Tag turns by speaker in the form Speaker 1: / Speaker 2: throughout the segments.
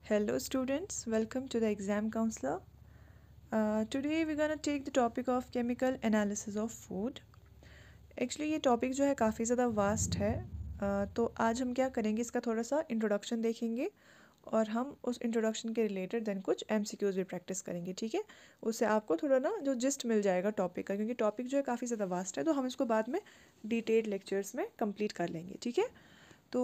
Speaker 1: Hello students, welcome to the exam counselor. Today we're gonna take the topic of chemical analysis of food. Actually ये topic जो है काफ़ी ज़्यादा vast है। तो आज हम क्या करेंगे, इसका थोड़ा सा इंट्रोडक्शन देखेंगे और हम उस इंट्रोडक्शन के रिलेटेड देन कुछ MCQs भी प्रैक्टिस करेंगे, ठीक है। उससे आपको थोड़ा ना जो जिस्ट मिल जाएगा टॉपिक का, क्योंकि टॉपिक जो है काफ़ी ज़्यादा वास्ट है, तो हम इसको बाद में डिटेल्ड लेक्चर्स में कंप्लीट कर लेंगे, ठीक है। तो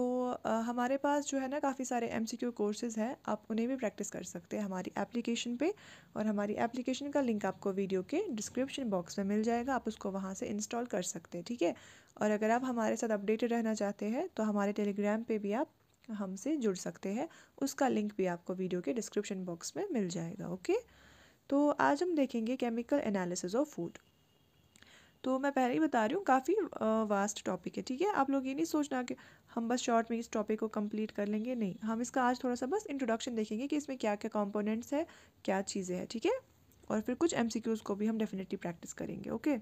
Speaker 1: हमारे पास जो है ना काफ़ी सारे MCQ कोर्सेज़ हैं, आप उन्हें भी प्रैक्टिस कर सकते हैं हमारी एप्लीकेशन पे। और हमारी एप्लीकेशन का लिंक आपको वीडियो के डिस्क्रिप्शन बॉक्स में मिल जाएगा, आप उसको वहाँ से इंस्टॉल कर सकते हैं, ठीक है। और अगर आप हमारे साथ अपडेटेड रहना चाहते हैं तो हमारे टेलीग्राम पे भी आप हमसे जुड़ सकते हैं, उसका लिंक भी आपको वीडियो के डिस्क्रिप्शन बॉक्स में मिल जाएगा, ओके। तो आज हम देखेंगे केमिकल एनालिसिस ऑफ फूड। तो मैं पहले ही बता रही हूँ काफ़ी वास्ट टॉपिक है, ठीक है। आप लोग ये नहीं सोचना कि हम बस शॉर्ट में इस टॉपिक को कंप्लीट कर लेंगे, नहीं, हम इसका आज थोड़ा सा बस इंट्रोडक्शन देखेंगे कि इसमें क्या क्या कंपोनेंट्स है, क्या चीज़ें हैं, ठीक है। और फिर कुछ MCQs को भी हम डेफिनेटली प्रैक्टिस करेंगे, okay.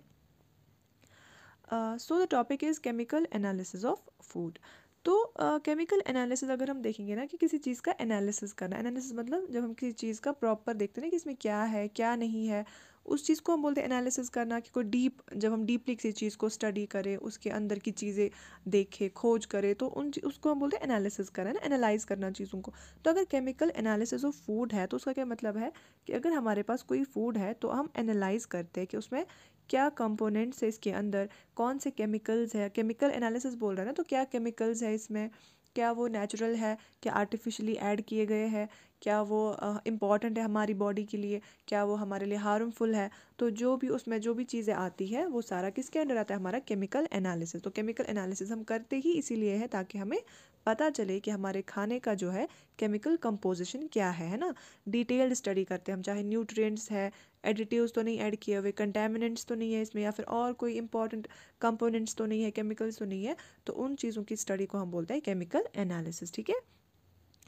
Speaker 1: So the topic is chemical analysis of food. तो केमिकल एनालिसिस अगर हम देखेंगे ना कि किसी चीज़ का एनालिसिस करना, एनालिसिस मतलब जब हम किसी चीज़ का प्रॉपर देखते हैं ना कि इसमें क्या है क्या नहीं है, उस चीज़ को हम बोलते हैं एनालिसिस करना। कि कोई जब हम डीपली किसी चीज़ को स्टडी करें, उसके अंदर की चीज़ें देखें, खोज करें, तो उसको हम बोलते हैं एनालिसिस करना, ना एनालाइज करना चीज़ों को। तो अगर केमिकल एनालिसिस ऑफ फूड है तो उसका क्या मतलब है कि अगर हमारे पास कोई फूड है तो हम एनालाइज करते हैं कि उसमें क्या कंपोनेंट्स है, इसके अंदर कौन से केमिकल्स है। केमिकल एनालिसिस बोल रहा है ना, तो क्या केमिकल्स है इसमें, क्या वो नेचुरल है, क्या आर्टिफिशियली ऐड किए गए हैं, क्या वो इम्पॉर्टेंट है हमारी बॉडी के लिए, क्या वो हमारे लिए हार्मफुल है। तो जो भी उसमें जो भी चीज़ें आती है वो सारा किसके अंडर आता है, हमारा केमिकल एनालिसिस। तो केमिकल एनालिसिस हम करते ही इसीलिए है ताकि हमें पता चले कि हमारे खाने का जो है केमिकल कंपोजिशन क्या है ना। डिटेल्ड स्टडी करते हैं हम, चाहे न्यूट्रिएंट्स है, एडिटिव्स तो नहीं ऐड किए हुए, कंटेमिनेंट्स तो नहीं है इसमें, या फिर और कोई इंपॉर्टेंट कंपोनेंट्स तो नहीं है, केमिकल्स तो नहीं है, तो उन चीज़ों की स्टडी को हम बोलते हैं केमिकल एनालिसिस, ठीक है।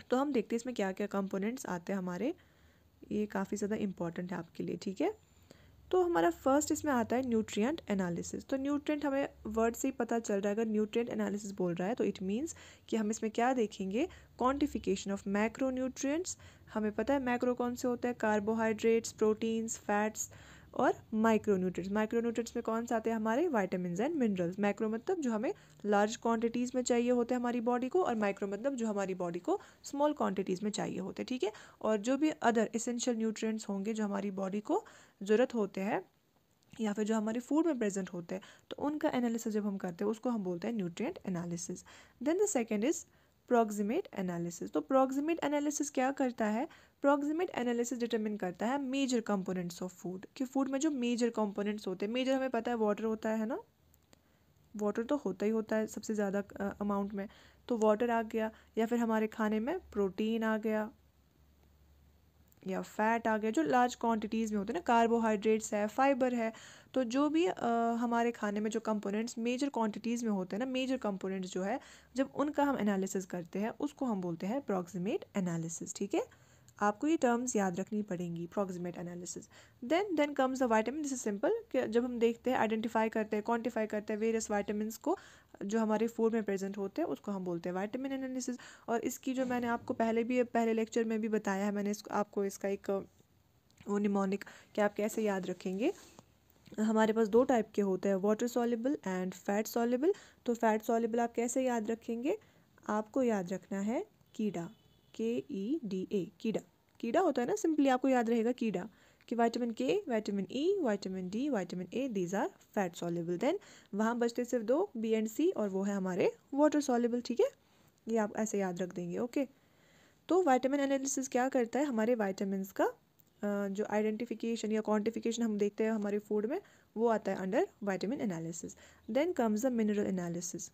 Speaker 1: तो हम देखते हैं इसमें क्या क्या कंपोनेंट्स आते हैं हमारे, ये काफ़ी ज़्यादा इंपॉर्टेंट है आपके लिए, ठीक है। तो हमारा फर्स्ट इसमें आता है न्यूट्रिएंट एनालिसिस। तो न्यूट्रिएंट हमें वर्ड से ही पता चल रहा है, अगर न्यूट्रिएंट एनालिसिस बोल रहा है तो इट मीन्स कि हम इसमें क्या देखेंगे, क्वांटिफिकेशन ऑफ मैक्रो न्यूट्रिएंट्स। हमें पता है मैक्रो कौन से होते हैं, कार्बोहाइड्रेट्स, प्रोटीन्स, फैट्स और माइक्रो न्यूट्रिएंट्स। माइक्रो न्यूट्रिएंट्स में कौन से आते हैं, हमारे वाइटामिन एंड मिनरल्स। मैक्रो मतलब जो हमें लार्ज क्वांटिटीज़ में चाहिए होते हैं हमारी बॉडी को, और माइक्रो मतलब जो हमारी बॉडी को स्मॉल क्वांटिटीज़ में चाहिए होते हैं, ठीक है। और जो भी अदर एसेंशियल न्यूट्रिएंट्स होंगे जो हमारी बॉडी को ज़रूरत होते हैं या फिर जो हमारे फूड में प्रेजेंट होते हैं, तो उनका एनालिसिस जब हम करते हैं उसको हम बोलते हैं nutrient analysis. Then the second is proximate analysis. तो प्रॉक्सिमेट एनालिसिस क्या करता है, प्रॉक्सिमेट एनालिसिस डिटरमिन करता है मेजर कंपोनेंट्स ऑफ फूड, कि फूड में जो मेजर कंपोनेंट्स होते हैं, मेजर हमें पता है वाटर होता है ना, वाटर तो होता ही होता है सबसे ज़्यादा अमाउंट में, तो वाटर आ गया, या फिर हमारे खाने में प्रोटीन आ गया, या फैट आ गया जो लार्ज क्वांटिटीज़ में होते हैं ना, कार्बोहाइड्रेट्स है, फाइबर है। तो जो भी हमारे खाने में जो कंपोनेंट्स मेजर क्वांटिटीज़ में होते हैं ना, मेजर कंपोनेंट्स जो है, जब उनका हम एनालिसिस करते हैं उसको हम बोलते हैं प्रॉक्सिमेट एनालिसिस, ठीक है। आपको ये टर्म्स याद रखनी पड़ेंगी, proximate analysis. Then comes the vitamin. This is simple कि जब हम देखते हैं, आइडेंटिफाई करते हैं, क्वान्टिफाई करते हैं वेरियस वाइटामिन को जो हमारे फूड में प्रेजेंट होते हैं, उसको हम बोलते हैं वाइटामिन एनालिसिस। और इसकी जो मैंने आपको पहले लेक्चर में भी बताया है, मैंने आपको इसका एक वो निमोनिक कि आप कैसे याद रखेंगे। हमारे पास दो टाइप के होते हैं, water soluble and fat soluble. तो फैट सॉल्युबल आप कैसे याद रखेंगे, आपको याद रखना है कीड़ा, KEDA, कीड़ा। कीड़ा होता है ना, सिंपली आपको याद रहेगा कीड़ा, कि vitamin K, vitamin E, vitamin D, vitamin A, these are fat soluble. Then वहाँ बचते सिर्फ दो, बी एंड सी, और वो है हमारे वाटर सॉल्युबल, ठीक है। ये आप ऐसे याद रख देंगे, ओके। तो विटामिन एनालिसिस क्या करता है, हमारे विटामिन्स का जो आइडेंटिफिकेशन या क्वांटिफिकेशन हम देखते हैं हमारे फूड में, वो आता है under vitamin analysis. Then comes the mineral analysis.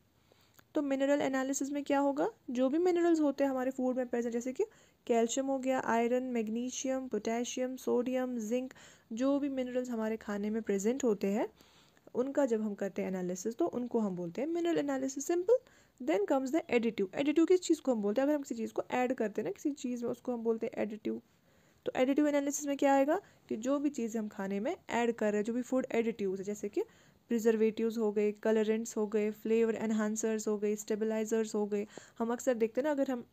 Speaker 1: तो मिनरल एनालिसिस में क्या होगा, जो भी मिनरल्स होते हैं हमारे फूड में प्रेजेंट, जैसे कि कैल्शियम हो गया, iron, magnesium, potassium, sodium, zinc, जो भी मिनरल्स हमारे खाने में प्रेजेंट होते हैं, उनका जब हम करते हैं एनालिसिस तो उनको हम बोलते हैं mineral analysis, simple. Then comes the additive. Additive किस चीज़ को हम बोलते हैं, अगर हम किसी चीज़ को ऐड करते हैं ना किसी चीज़ में, उसको हम बोलते हैं एडिटिव। तो एडिटिव एनालिसिस में क्या आएगा, कि जो भी चीज़ हम खाने में ऐड कर रहे हैं, जो भी फूड एडिटिव्स है, जैसे कि प्रिजर्वेटिव्स हो गए, कलरेंट्स हो गए, फ्लेवर एनहांसर्स हो गए, स्टेबलाइजर्स हो गए। हम अक्सर देखते हैं ना, अगर हम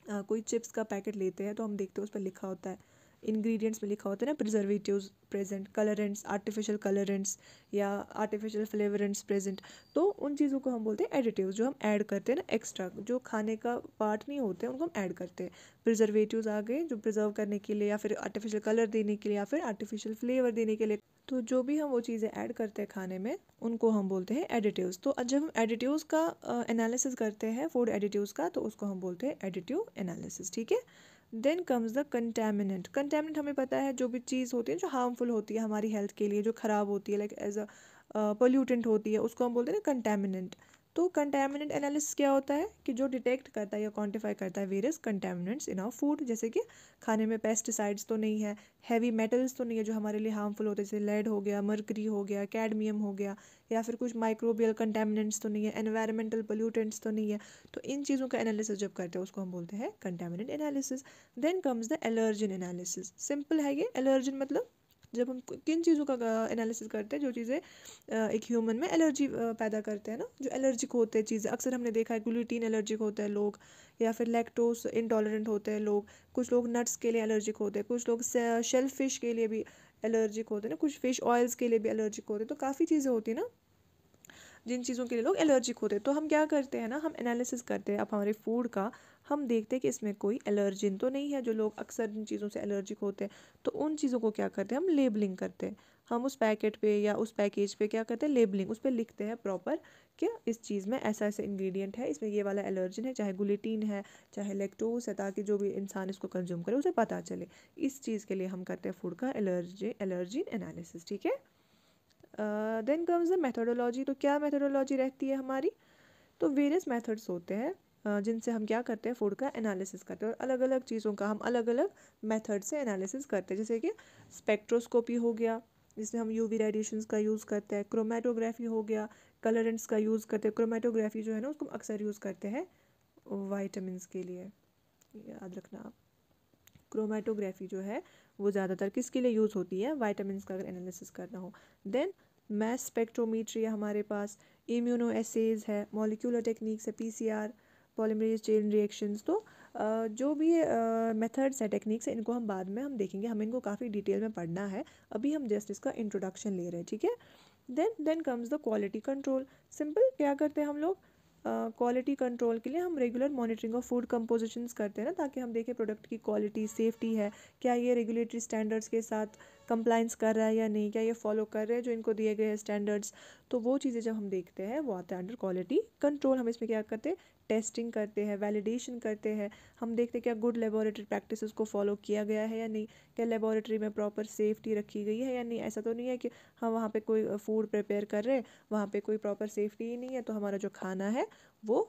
Speaker 1: कोई चिप्स का पैकेट लेते हैं तो हम देखते हैं उस पर लिखा होता है, इंग्रेडिएंट्स में लिखा होता है ना, preservatives present, colourants, artificial colourants या आर्टिफिशियल फ्लेवरेंट्स प्रेजेंट। तो उन चीज़ों को हम बोलते हैं एडिटिव्स, जो हम ऐड करते हैं ना एक्स्ट्रा, जो खाने का पार्ट नहीं होते हैं उनको हम ऐड करते हैं। प्रिजर्वेटिव्स आ गए जो प्रिजर्व करने के लिए, या फिर आर्टिफिशियल कलर देने के लिए, या फिर आर्टिफिशियल फ्लेवर देने के लिए। तो जो भी हम वो चीज़ें ऐड करते हैं खाने में उनको हम बोलते हैं एडिटिव्स। तो जब हम एडिटिव्स का एनालिसिस करते हैं, फूड एडिटिव्स का, तो उसको हम बोलते हैं एडिटिव एनालिसिस, ठीक है। Then comes the contaminant. Contaminant हमें पता है जो भी चीज़ होती है जो हार्मफुल होती है हमारी हेल्थ के लिए, जो ख़राब होती है, लाइक एज अ पोल्यूटेंट होती है, उसको हम बोलते हैं ना कंटेमिनेंट। तो कंटेमिनेंट एनालिसिस क्या होता है कि जो डिटेक्ट करता है या क्वांटिफाई करता है various contaminants in our food, जैसे कि खाने में पेस्टिसाइड्स तो नहीं है, हैवी मेटल्स तो नहीं है जो हमारे लिए हार्मफुल होते हैं, जैसे लेड हो गया, मर्करी हो गया, कैडमियम हो गया, या फिर कुछ माइक्रोबियल कंटेमिनेंट्स तो नहीं है, एनवायरमेंटल पोल्यूटेंट्स तो नहीं है। तो इन चीज़ों का एनालिसिस जब करते हैं उसको हम बोलते हैं contaminant analysis. Then comes the allergen analysis. Simple है ये। एलर्जन मतलब जब हम किन चीज़ों का एनालिसिस करते हैं, जो चीज़ें एक ह्यूमन में एलर्जी पैदा करते हैं ना, जो एलर्जिक होते हैं चीज़ें, अक्सर हमने देखा है ग्लूटीन एलर्जिक होते हैं लोग, या फिर लैक्टोस इंटॉलरेंट होते हैं लोग, कुछ लोग नट्स के लिए एलर्जिक होते हैं, कुछ लोग शेल फिश के लिए भी एलर्जिक होते हैं ना, कुछ फिश ऑयल्स के लिए भी एलर्जिक होते हैं। तो काफ़ी चीज़ें होती हैं ना जिन चीज़ों के लिए लोग एलर्जिक होते हैं। तो हम क्या करते हैं ना, हम एनालिसिस करते हैं अब हमारे फूड का, हम देखते हैं कि इसमें कोई एलर्जिन तो नहीं है, जो लोग अक्सर जिन चीज़ों से एलर्जिक होते हैं। तो उन चीज़ों को क्या करते हैं, हम लेबलिंग करते हैं। हम उस पैकेट पे या उस पैकेज पे क्या करते हैं, लेबलिंग, उस पर लिखते हैं प्रॉपर कि इस चीज़ में ऐसा ऐसा इंग्रेडिएंट है, इसमें ये वाला एलर्जिन है, चाहे ग्लूटीन है, चाहे लैक्टोस है, ताकि जो भी इंसान इसको कंज्यूम करे उसे पता चले। इस चीज़ के लिए हम करते हैं फूड का एलर्जिन एनालिसिस, ठीक है। Then comes the methodology. तो क्या मेथोडोलॉजी रहती है हमारी, तो वेरियस मेथड्स होते हैं जिनसे हम क्या करते हैं फूड का एनालिसिस करते हैं, और अलग अलग चीज़ों का हम अलग अलग मेथड से एनालिसिस करते हैं। जैसे कि स्पेक्ट्रोस्कोपी हो गया, जिसमें हम यूवी रेडिएशंस का यूज़ करते हैं, क्रोमेटोग्राफी हो गया, कलरेंट्स का यूज़ करते हैं। क्रोमेटोग्राफी जो है ना उसको हम अक्सर यूज़ करते हैं वाइटामिन के लिए, याद रखना आप। क्रोमेटोग्राफी जो है वो ज़्यादातर किसके लिए यूज़ होती है, वाइटामिन का अगर एनालिसिस करना हो। देन मैस स्पेक्ट्रोमीट्री है हमारे पास, इम्यूनो एसेज है, मॉलिक्यूलर टेक्निक्स है, पीसीआर, पॉलीमरेज चेन रिएक्शंस। तो जो भी मेथड्स है, टेक्निक्स है, इनको हम बाद में हम देखेंगे, हमें इनको काफ़ी डिटेल में पढ़ना है, अभी हम जस्ट इसका इंट्रोडक्शन ले रहे हैं, ठीक है। Then comes the quality control. Simple, क्या करते हैं हम लोग, क्वालिटी कंट्रोल के लिए हम regular monitoring of food compositions करते हैं ना, ताकि हम देखें प्रोडक्ट की क्वालिटी, सेफ्टी है, क्या ये रेगुलेटरी स्टैंडर्ड्स के साथ कंप्लाइंस कर रहा है या नहीं, क्या ये फॉलो कर रहे हैं जो इनको दिए गए हैं स्टैंडर्ड्स। तो वो चीज़ें जब हम देखते हैं वो आता है अंडर क्वालिटी कंट्रोल। हम इसमें क्या करते हैं, टेस्टिंग करते हैं, वैलिडेशन करते हैं, हम देखते हैं क्या गुड लेबोरेटरी प्रैक्टिसेस को फॉलो किया गया है या नहीं, क्या लेबोरेटरी में प्रॉपर सेफ्टी रखी गई है या नहीं। ऐसा तो नहीं है कि हम वहाँ पे कोई फूड प्रिपेयर कर रहे हैं, वहाँ पे कोई प्रॉपर सेफ्टी ही नहीं है, तो हमारा जो खाना है वो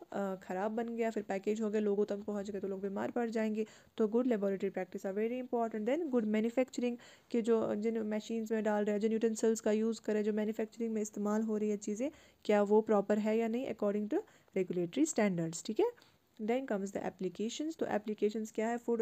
Speaker 1: ख़राब बन गया, फिर पैकेज हो गया, लोगों तक पहुँच गए तो लोग बीमार पड़ जाएंगे। तो good laboratory practice are very important. Then good manufacturing, कि जो जिन मशीन्स में डाल रहे हैं, जिन यूटेंसिल्स का यूज़ करें, जो मैन्युफैक्चरिंग में इस्तेमाल हो रही है चीज़ें, क्या वो प्रॉपर है या नहीं अकॉर्डिंग टू रेगुलेटरी स्टैंडर्ड्स, ठीक है। Then comes the applications. तो एप्लीकेशंस क्या है food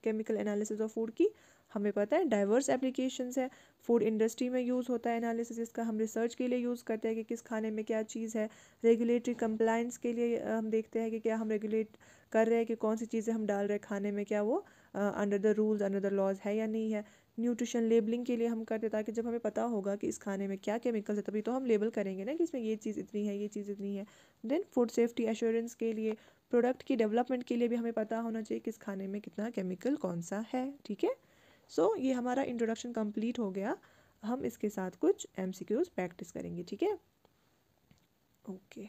Speaker 1: chemical analysis of food की, हमें पता है डाइवर्स एप्लीकेशंस है। फूड इंडस्ट्री में यूज़ होता है एनालिसिस इसका, हम रिसर्च के लिए यूज़ करते हैं कि किस खाने में क्या चीज़ है। रेगुलेटरी कंप्लाइंस के लिए हम देखते हैं कि क्या हम रेगुलेट कर रहे हैं, कि कौन सी चीज़ें हम डाल रहे हैं खाने में, क्या वो under the rules, under the laws है या नहीं है। न्यूट्रिशन लेबलिंग के लिए हम करते हैं, ताकि जब हमें पता होगा कि इस खाने में क्या केमिकल्स है, तभी तो हम लेबल करेंगे ना कि इसमें ये चीज़ इतनी है, ये चीज़ इतनी है। देन फूड सेफ्टी एश्योरेंस के लिए, प्रोडक्ट की डेवलपमेंट के लिए भी हमें पता होना चाहिए कि इस खाने में कितना केमिकल कौन सा है, ठीक है। सो ये हमारा इंट्रोडक्शन कंप्लीट हो गया। हम इसके साथ कुछ MCQs प्रैक्टिस करेंगे, ठीक है। Okay,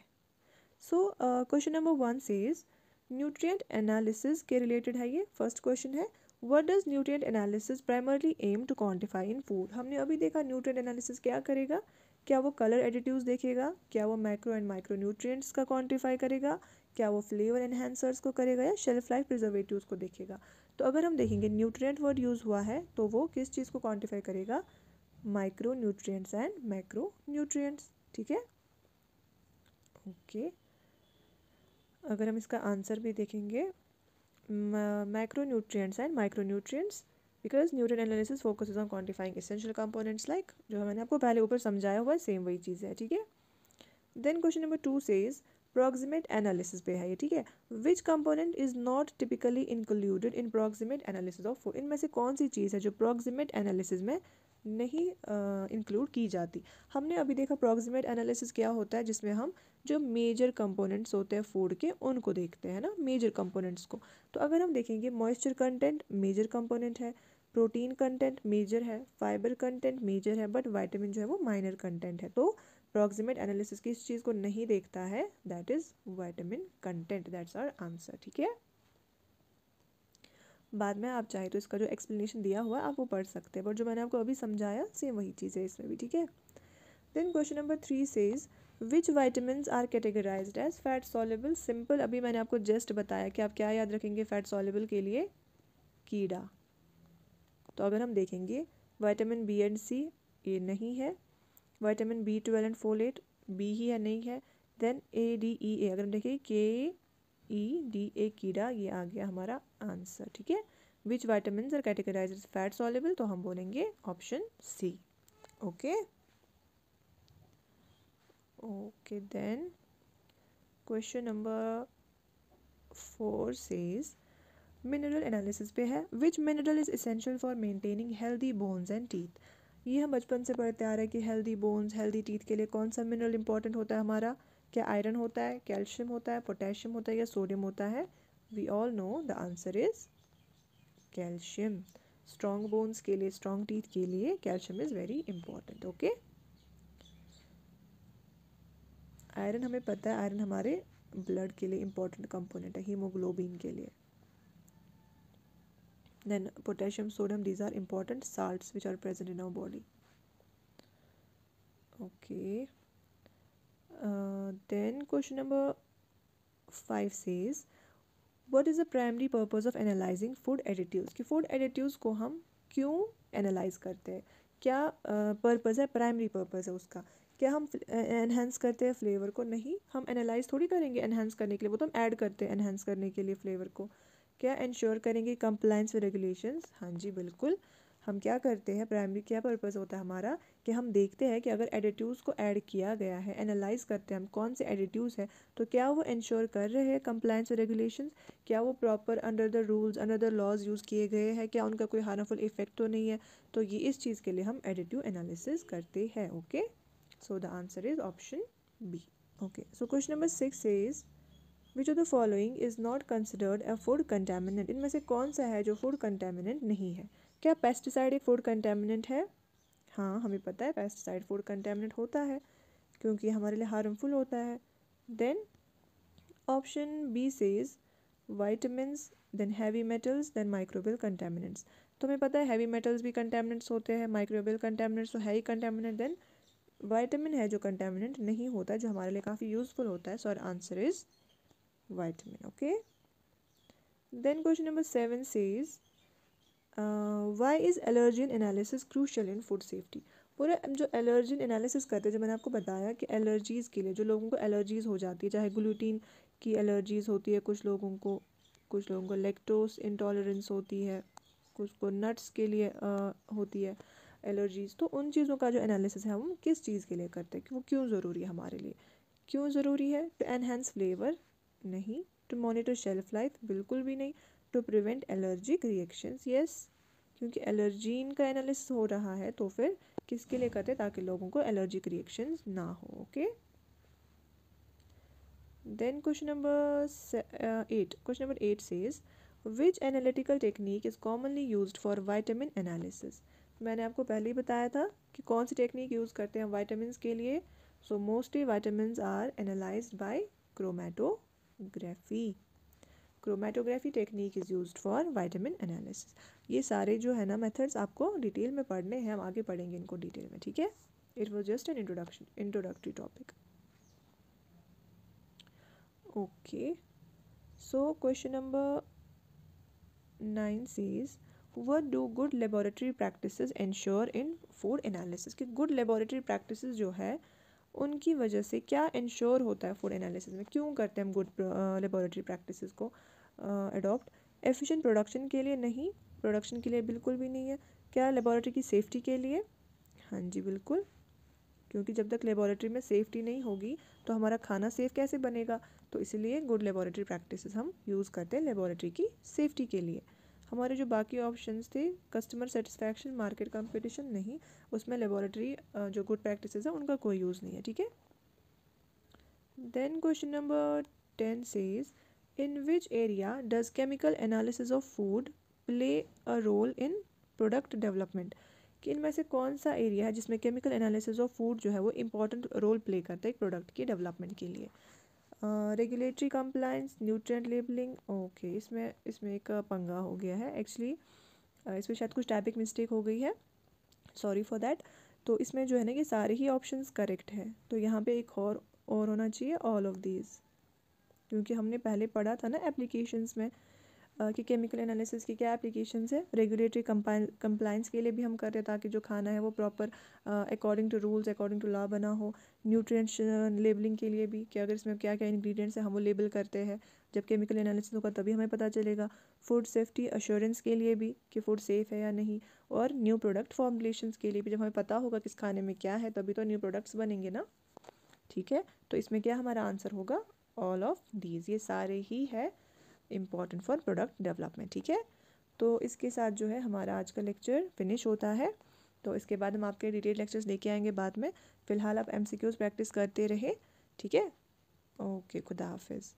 Speaker 1: so question number 1 says nutrient analysis के रिलेटेड है ये। फर्स्ट क्वेश्चन है, what does nutrient analysis primarily aim to quantify in food. हमने अभी देखा न्यूट्रिएंट एनालिसिस क्या करेगा, क्या वो कलर एडिटिव्स देखेगा, क्या वो मैक्रो एंड माइक्रो न्यूट्रिएंट्स का क्वांटिफाई करेगा, क्या वो फ्लेवर एनहेंसर्स को करेगा, या शेल्फ लाइफ प्रिजर्वेटिव्स को देखेगा। तो अगर हम देखेंगे न्यूट्रिएंट वर्ड यूज़ हुआ है तो वो किस चीज़ को क्वांटिफाई करेगा, micro nutrients and macro nutrients, ठीक है। ओके, अगर हम इसका आंसर भी देखेंगे, macro nutrients and micro nutrients, because nutrient analysis focuses on quantifying essential components, जो मैंने आपको पहले ऊपर समझाया हुआ है सेम वही चीज़ है, ठीक है। Then question number 2 says proximate analysis पे है ये, ठीक है। Which component is not typically included in proximate analysis of food, इनमें से कौन सी चीज़ है जो प्रॉक्सिमेट एनालिसिस में नहीं इंक्लूड की जाती। हमने अभी देखा प्रॉक्सिमेट एनालिसिस क्या होता है, जिसमें हम जो मेजर कंपोनेंट्स होते हैं फूड के उनको देखते हैं ना, मेजर कंपोनेंट्स को। तो अगर हम देखेंगे मॉइस्चर कंटेंट मेजर कंपोनेंट है, प्रोटीन कंटेंट मेजर है, फाइबर कंटेंट मेजर है, बट वाइटामिन जो है वो माइनर कंटेंट है। तो प्रॉक्सिमेट एनालिसिस किस चीज़ को नहीं देखता है, that is vitamin content, that's our answer, ठीक है। बाद में आप चाहे तो इसका जो एक्सप्लेनेशन दिया हुआ है आप वो पढ़ सकते हैं, बट जो मैंने आपको अभी समझाया सेम वही चीज़ है इसमें भी, ठीक है। Then question number 3 says which vitamins are categorized as fat soluble. Simple, अभी मैंने आपको जस्ट बताया कि आप क्या याद रखेंगे फैट सॉल्युबल के लिए, कीड़ा। तो अगर हम देखेंगे विटामिन बी एंड सी ये नहीं है, vitamin B12 and folate B ही है, नहीं है। देन ADEA, अगर हम देखें KEDA कीड़ा, ये आ गया हमारा आंसर, ठीक है। Which vitamins are categorized as fat soluble, तो हम बोलेंगे option C, okay. Okay, then question number 4 says mineral analysis पे है, which mineral is essential for maintaining healthy bones and teeth. ये हम बचपन से पढ़ते आ रहे हैं कि हेल्दी बोन्स हेल्दी टीथ के लिए कौन सा मिनरल इंपॉर्टेंट होता है हमारा, क्या आयरन होता है, कैल्शियम होता है, पोटेशियम होता है या सोडियम होता है। We all know the answer is calcium. Strong bones के लिए, स्ट्रॉन्ग टीथ के लिए calcium is very important, okay. Iron हमें पता है, आयरन हमारे ब्लड के लिए इंपॉर्टेंट कंपोनेंट है, हीमोग्लोबिन के लिए। Then potassium, sodium, these are important salts which are present in our body. Okay. Then question number 5 says what is the primary purpose of analyzing food additives, कि food additives को हम क्यों analyse करते हैं, क्या purpose है, primary purpose है उसका। क्या हम एनहेंस करते हैं फ्लेवर को, नहीं, हम एनालाइज थोड़ी करेंगे एनहेंस करने के लिए, वो तो हम ऐड करते हैं एनहेंस करने के लिए फ्लेवर को। क्या इंश्योर करेंगे कंप्लाइंस विद रेगुलेशंस, हाँ जी बिल्कुल। हम क्या करते हैं, प्राइमरी क्या पर्पज़ होता है हमारा, कि हम देखते हैं कि अगर एडिटिव्स को ऐड किया गया है, एनालाइज करते हैं हम कौन से एडिटिव्स हैं, तो क्या वो इंश्योर कर रहे हैं कंप्लाइंस विद रेगुलेशंस, क्या वो proper under the rules under the laws use किए गए हैं, क्या उनका कोई हार्मफुल इफेक्ट तो नहीं है। तो ये इस चीज़ के लिए हम एडिटिव एनालिसिस करते हैं, okay. So the answer is option B, okay. So question number 6 is which of the following is not considered a food contaminant, इनमें से कौन सा है जो फूड कंटेमिनेंट नहीं है। क्या पेस्टिसाइड एक फूड कंटेमिनेंट है, हाँ हमें पता है पेस्टिसाइड फूड कंटेमिनेंट होता है क्योंकि हमारे लिए हार्मफुल होता है। Then option B says vitamins, then heavy metals, then microbial contaminants. तो हमें पता है हैवी मेटल्स भी कंटेमिनेंट्स होते हैं, माइक्रोबियल कंटेमिनेंट्स तो है ही कंटेमिनेंट। देन वाइटामिन है जो कंटेमिनेंट नहीं होता, जो हमारे लिए काफ़ी यूजफुल होता है। So answer is vitamin, okay. Then question number 7 says why is allergen analysis crucial in food safety. पूरा जो एलर्जिन एनालिसिस करते हैं, जो मैंने आपको बताया कि एलर्जीज़ के लिए, जो लोगों को एलर्जीज़ हो जाती है, चाहे ग्लूटीन की एलर्जीज़ होती है कुछ लोगों को लेक्टोस इंटॉलरेंस होती है, कुछ को नट्स के लिए होती है एलर्जीज़। तो उन चीज़ों का जो एनालिसिस है हम किस चीज़ के लिए करते हैं, कि वो क्यों ज़रूरी है हमारे लिए, क्यों ज़रूरी है। टू एनहेंस फ्लेवर, नहीं। टू मॉनिटर शेल्फ लाइफ, बिल्कुल भी नहीं। To prevent allergic reactions, yes, क्योंकि एलर्जीन का एनालिसिस हो रहा है तो फिर किसके लिए करते हैं, ताकि लोगों को एलर्जिक रिएक्शंस ना हो, okay. Then question number 8 says which analytical technique is commonly used for vitamin analysis. मैंने आपको पहले ही बताया था कि कौन सी टेक्निक यूज़ करते हैं विटामिन के लिए। So mostly vitamin are analysed by chromatography. Chromatography technique is used for vitamin analysis. ये सारे जो है ना मेथड्स आपको डिटेल में पढ़ने हैं, हम आगे पढ़ेंगे इनको डिटेल में, ठीक है। It was just an introductory topic, okay. So question number 9 says what do good laboratory practices ensure in food analysis, कि good laboratory practices जो है उनकी वजह से क्या इंश्योर होता है फूड एनालिसिस में, क्यों करते हैं हम गुड लेबोरेटरी प्रैक्टिसेस को अडॉप्ट। एफिशिएंट प्रोडक्शन के लिए, नहीं, प्रोडक्शन के लिए बिल्कुल भी नहीं है। क्या लेबोरेटरी की सेफ्टी के लिए, हाँ जी बिल्कुल। क्योंकि जब तक लेबोरेटरी में सेफ्टी नहीं होगी तो हमारा खाना सेफ़ कैसे बनेगा। तो इसलिए गुड लेबोरेटरी प्रैक्टिसेस हम यूज़ करते हैं लेबोरेटरी की सेफ्टी के लिए। हमारे जो बाकी ऑप्शंस थे, कस्टमर सेटिस्फैक्शन, मार्केट कंपटीशन, नहीं, उसमें लेबोरेटरी जो गुड प्रैक्टिसेस है उनका कोई यूज़ नहीं है। ठीक है। Then question number 10 says in which area does chemical analysis of food play a role in product development. कि इनमें से कौन सा एरिया है जिसमें केमिकल एनालिसिस ऑफ फूड जो है वो इंपॉर्टेंट रोल प्ले करता है एक प्रोडक्ट की डेवलपमेंट के लिए। Regulatory compliance, nutrient labelling, okay, इसमें एक पंगा हो गया है एक्चुअली। इसमें शायद कुछ टाइपिंग मिस्टेक हो गई है, सॉरी फॉर दैट। तो इसमें जो है ना कि सारे ही ऑप्शंस करेक्ट है, तो यहाँ पे एक और होना चाहिए ऑल ऑफ दीज, क्योंकि हमने पहले पढ़ा था ना एप्लीकेशंस में कि केमिकल एनालिसिस की क्या एप्लीकेशंस है। रेगुलेटरी कंप्लायंस के लिए भी हम कर रहे हैं ताकि जो खाना है वो proper according to rules, according to law बना हो। न्यूट्रिएंट्स लेबलिंग के लिए भी कि अगर इसमें क्या क्या इंग्रेडिएंट्स हैं हम वो लेबल करते हैं, जब केमिकल एनालिसिस होगा तभी हमें पता चलेगा। फूड सेफ्टी अश्योरेंस के लिए भी कि फूड सेफ़ है या नहीं, और न्यू प्रोडक्ट फॉर्मुलेशंस के लिए भी, जब हमें पता होगा किस खाने में क्या है तभी तो न्यू प्रोडक्ट्स बनेंगे ना। ठीक है, तो इसमें क्या हमारा आंसर होगा ऑल ऑफ दीज, ये सारे ही है इम्पॉर्टेंट फॉर प्रोडक्ट डेवलपमेंट। ठीक है, तो इसके साथ जो है हमारा आज का लेक्चर फिनिश होता है। तो इसके बाद हम आपके डिटेल लेक्चर्स लेके आएंगे बाद में। फ़िलहाल आप MCQs प्रैक्टिस करते रहे। ठीक है, ओके, खुदा हाफिज़।